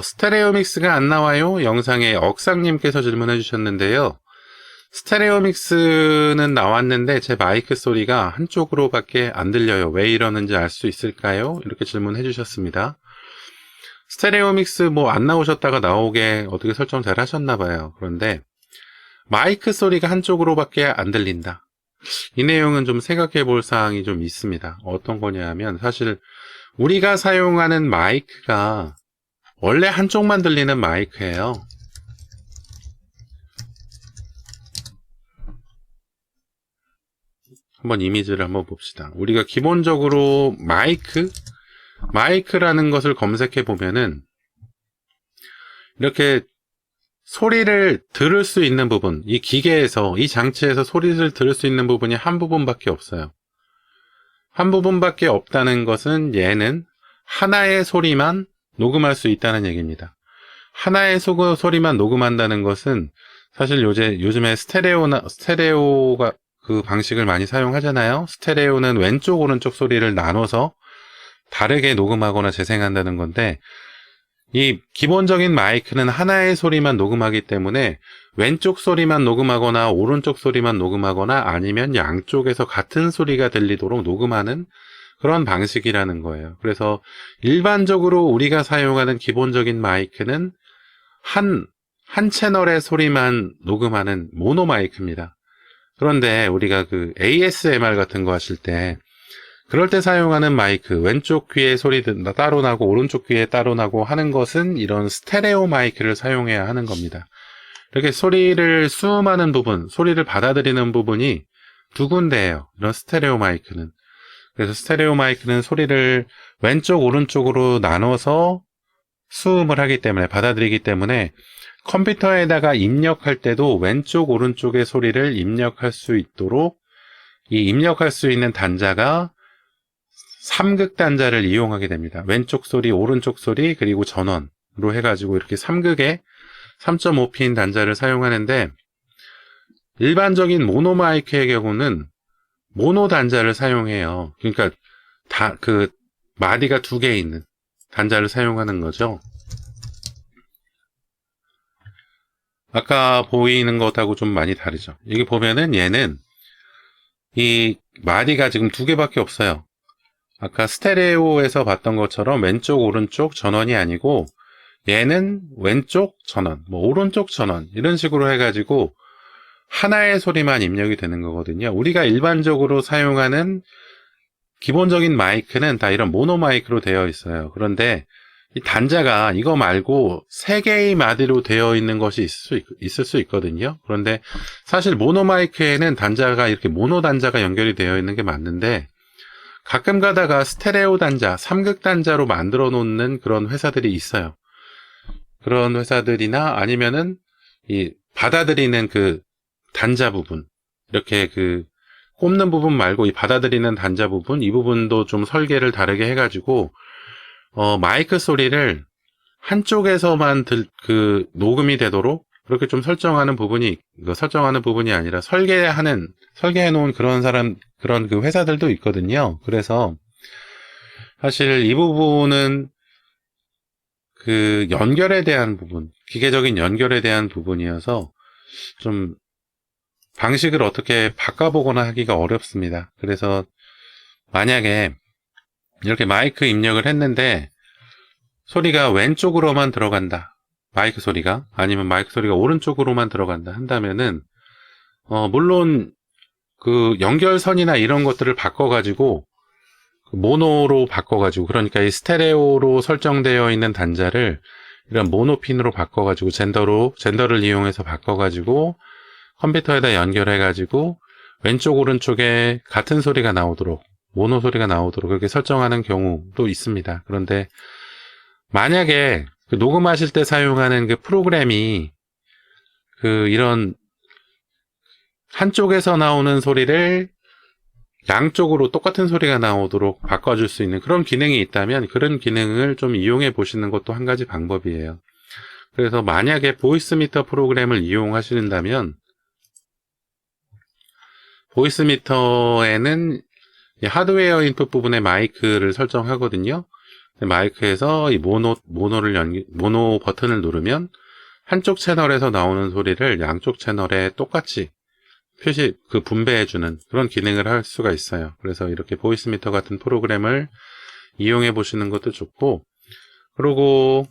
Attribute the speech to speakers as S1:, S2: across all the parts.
S1: 스테레오 믹스가 안 나와요? 영상에 억상님께서 질문해 주셨는데요. 스테레오 믹스는 나왔는데 제 마이크 소리가 한쪽으로밖에 안 들려요. 왜 이러는지 알 수 있을까요? 이렇게 질문해 주셨습니다. 스테레오 믹스 뭐 안 나오셨다가 나오게 어떻게 설정 잘 하셨나 봐요. 그런데 마이크 소리가 한쪽으로밖에 안 들린다. 이 내용은 좀 생각해 볼 사항이 좀 있습니다. 어떤 거냐 하면 사실 우리가 사용하는 마이크가 원래 한쪽만 들리는 마이크예요. 한번 이미지를 한번 봅시다. 우리가 기본적으로 마이크라는 것을 검색해 보면은 이렇게 소리를 들을 수 있는 부분, 이 기계에서, 이 장치에서 소리를 들을 수 있는 부분이 한 부분밖에 없어요. 한 부분밖에 없다는 것은 얘는 하나의 소리만 녹음할 수 있다는 얘기입니다. 하나의 소리만 녹음한다는 것은 사실 요즘에 스테레오가 그 방식을 많이 사용하잖아요. 스테레오는 왼쪽 오른쪽 소리를 나눠서 다르게 녹음하거나 재생한다는 건데, 이 기본적인 마이크는 하나의 소리만 녹음하기 때문에 왼쪽 소리만 녹음하거나 오른쪽 소리만 녹음하거나 아니면 양쪽에서 같은 소리가 들리도록 녹음하는 그런 방식이라는 거예요. 그래서 일반적으로 우리가 사용하는 기본적인 마이크는 한 채널의 소리만 녹음하는 모노 마이크입니다. 그런데 우리가 그 ASMR 같은 거 하실 때 그럴 때 사용하는 마이크, 왼쪽 귀에 소리 따로 나고 오른쪽 귀에 따로 나고 하는 것은 이런 스테레오 마이크를 사용해야 하는 겁니다. 이렇게 소리를 수음하는 부분, 소리를 받아들이는 부분이 두 군데예요. 이런 스테레오 마이크는. 그래서 스테레오 마이크는 소리를 왼쪽 오른쪽으로 나눠서 수음을 하기 때문에, 받아들이기 때문에 컴퓨터에다가 입력할 때도 왼쪽 오른쪽의 소리를 입력할 수 있도록 이 입력할 수 있는 단자가 3극 단자를 이용하게 됩니다. 왼쪽 소리, 오른쪽 소리, 그리고 전원으로 해가지고 이렇게 3극의 3.5핀 단자를 사용하는데, 일반적인 모노 마이크의 경우는 모노 단자를 사용해요. 그러니까 마디가 2개 있는 단자를 사용하는 거죠. 아까 보이는 것하고 좀 많이 다르죠. 여기 보면은 얘는 이 마디가 지금 2개밖에 없어요. 아까 스테레오에서 봤던 것처럼 왼쪽 오른쪽 전원이 아니고 얘는 왼쪽 전원, 뭐 오른쪽 전원 이런 식으로 해가지고 하나의 소리만 입력이 되는 거거든요. 우리가 일반적으로 사용하는 기본적인 마이크는 다 이런 모노 마이크로 되어 있어요. 그런데 이 단자가 이거 말고 3개의 마디로 되어 있는 것이 있을 수 있거든요. 그런데 사실 모노 마이크에는 단자가 이렇게 모노 단자가 연결이 되어 있는 게 맞는데, 가끔 가다가 스테레오 단자, 3극 단자로 만들어 놓는 그런 회사들이 있어요. 그런 회사들이나 아니면은 이 받아들이는 그 단자 부분, 이렇게 그 꼽는 부분 말고 이 받아들이는 단자 부분, 이 부분도 좀 설계를 다르게 해가지고 마이크 소리를 한쪽에서만 녹음이 되도록 그렇게 좀 설정하는 부분이 아니라 설계해 놓은 그런 그 회사들도 있거든요. 그래서 사실 이 부분은 그 연결에 대한 부분, 기계적인 연결에 대한 부분이어서 좀 방식을 어떻게 바꿔보거나 하기가 어렵습니다. 그래서 만약에 이렇게 마이크 입력을 했는데 소리가 왼쪽으로만 들어간다, 마이크 소리가, 아니면 마이크 소리가 오른쪽으로만 들어간다 한다면은 물론 그 연결선이나 이런 것들을 바꿔가지고 모노로 바꿔가지고, 그러니까 이 스테레오로 설정되어 있는 단자를 이런 모노핀으로 바꿔가지고 젠더를 이용해서 바꿔가지고 컴퓨터에다 연결해가지고 왼쪽 오른쪽에 같은 소리가 나오도록, 모노 소리가 나오도록 그렇게 설정하는 경우도 있습니다. 그런데 만약에 그 녹음하실 때 사용하는 그 프로그램이 이런 한쪽에서 나오는 소리를 양쪽으로 똑같은 소리가 나오도록 바꿔줄 수 있는 그런 기능이 있다면 그런 기능을 좀 이용해 보시는 것도 한 가지 방법이에요. 그래서 만약에 보이스미터 프로그램을 이용하신다면 보이스미터에는 하드웨어 인풋 부분에 마이크를 설정하거든요. 마이크에서 이 모노 버튼을 누르면 한쪽 채널에서 나오는 소리를 양쪽 채널에 똑같이 분배해주는 그런 기능을 할 수가 있어요. 그래서 이렇게 보이스미터 같은 프로그램을 이용해 보시는 것도 좋고, 그리고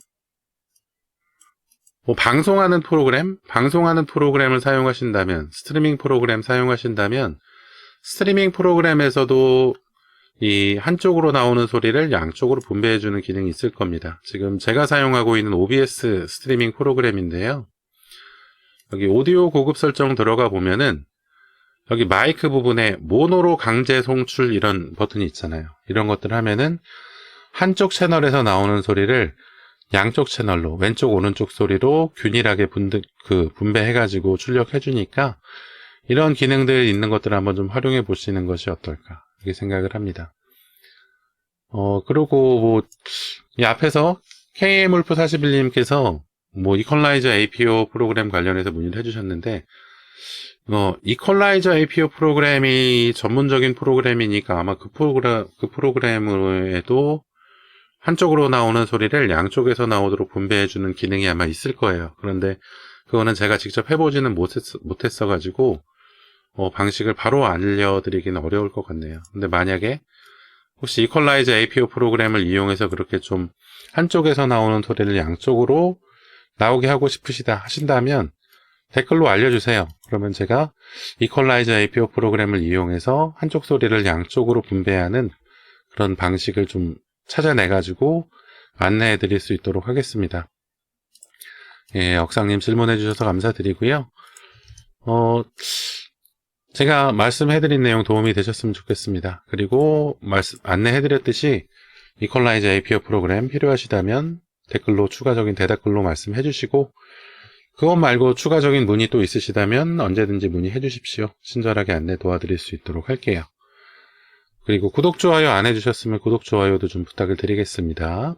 S1: 뭐 방송하는 프로그램을 사용하신다면, 스트리밍 프로그램 사용하신다면, 스트리밍 프로그램에서도 이 한쪽으로 나오는 소리를 양쪽으로 분배해주는 기능이 있을 겁니다. 지금 제가 사용하고 있는 OBS 스트리밍 프로그램인데요. 여기 오디오 고급 설정 들어가 보면은 여기 마이크 부분에 모노로 강제 송출 이런 버튼이 있잖아요. 이런 것들 하면은 한쪽 채널에서 나오는 소리를 양쪽 채널로 왼쪽 오른쪽 소리로 균일하게 분배해가지고 출력해주니까 이런 기능들 있는 것들을 한번 좀 활용해 보시는 것이 어떨까 이렇게 생각을 합니다. 그리고 뭐 이 앞에서 KM울프41님께서 뭐 이퀄라이저 APO 프로그램 관련해서 문의를 해주셨는데 이퀄라이저 APO 프로그램이 전문적인 프로그램이니까 아마 그 프로그램에도 한쪽으로 나오는 소리를 양쪽에서 나오도록 분배해주는 기능이 아마 있을 거예요. 그런데 그거는 제가 직접 해보지는 못했어가지고 방식을 바로 알려드리기는 어려울 것 같네요. 근데 만약에 혹시 이퀄라이저 APO 프로그램을 이용해서 그렇게 좀 한쪽에서 나오는 소리를 양쪽으로 나오게 하고 하신다면 댓글로 알려주세요. 그러면 제가 이퀄라이저 APO 프로그램을 이용해서 한쪽 소리를 양쪽으로 분배하는 그런 방식을 좀 찾아내가지고 안내해 드릴 수 있도록 하겠습니다. 예, 억상님 질문해 주셔서 감사드리고요. 제가 말씀해드린 내용 도움이 되셨으면 좋겠습니다. 그리고 안내해드렸듯이 이퀄라이저 APO 프로그램 필요하시다면 댓글로 추가적인 대댓글로 말씀해 주시고 그것 말고 추가적인 문의 또 있으시다면 언제든지 문의해 주십시오. 친절하게 안내 도와드릴 수 있도록 할게요. 그리고 구독, 좋아요 안 해주셨으면 구독, 좋아요도 좀 부탁을 드리겠습니다.